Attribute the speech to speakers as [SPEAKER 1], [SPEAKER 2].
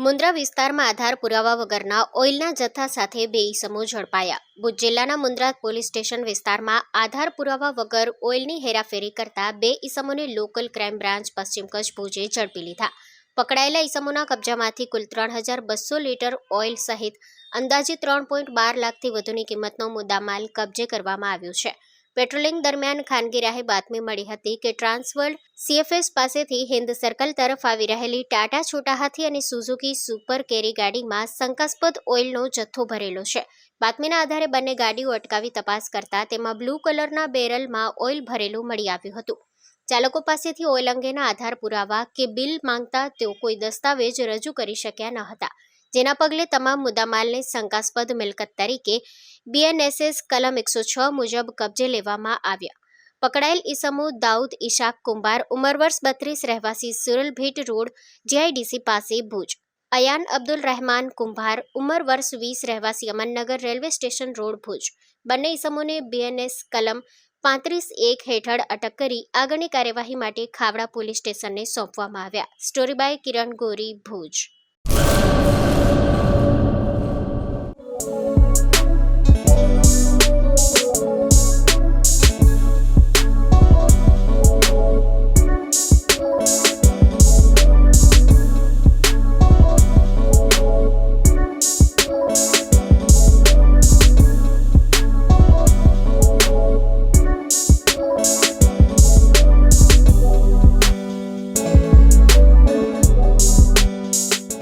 [SPEAKER 1] મુન્દ્રા વિસ્તારમાં આધાર પુરાવા વગરના ઓઇલના જથ્થા સાથે બે ઈસમો ઝડપાયા. ભુજ જિલ્લાના મુન્દ્રા પોલીસ સ્ટેશન વિસ્તારમાં આધાર પુરાવા વગર ઓઇલની હેરાફેરી કરતા બે ઈસમોને લોકલ ક્રાઇમ બ્રાન્ચ પશ્ચિમ કચ્છ ભુજે ઝડપી લીધા. પકડાયેલા ઈસમોના કબજામાંથી કુલ 3200 લીટર ઓઇલ સહિત અંદાજિત 3.12 લાખથી વધુની કિંમતનો મુદ્દામાલ કબજે કરવામાં આવ્યો છે. પેટ્રોલિંગ દરમિયાન ખાનગી રાહે બાતમી મળી હતી કે ટ્રાન્સવર્લ્ડ CFS પાસેથી હિન્દ સર્કલ તરફ આવી રહેલી ટાટા છોટા હાથી અને સુઝુકી સુપર કેરી ગાડીમાં શંકાસ્પદ ઓઇલનો જથ્થો ભરેલો છે. બાતમીના આધારે બંને ગાડીઓ અટકાવી તપાસ કરતા તેમાં બ્લુ કલરના બેરલમાં ઓઇલ ભરેલું મળી આવ્યું હતું. ચાલકો પાસેથી ઓઇલ અંગેના આધાર પુરાવા કે બિલ માંગતા તેઓ કોઈ દસ્તાવેજ રજૂ કરી શક્યા ન હતા, જેના પગલે તમામ મુદ્દામાલને શંકાસ્પદ મિલકત તરીકે BNSS કલમ 106 મુજબ કબજે લેવામાં આવ્યા. પકડાયેલ ઈસમો દાઉદ ઇશાક કુંભાર ઉંમર વર્ષ 32 રહેવાસી સુરલ ભીટ રોડ GIDC પાસે ભુજ, અયાન અબ્દુલ રહેમાન કુંભાર ઉંમર વર્ષ 20 રહેવાસી અમનનગર રેલવે સ્ટેશન રોડ ભુજ. બંને ઈસમોને BNS કલમ 35(1) હેઠળ અટક કરી આગળની કાર્યવાહી માટે ખાવડા પોલીસ સ્ટેશનને સોંપવામાં આવ્યા. Story by Kiran Gori, Bhuj.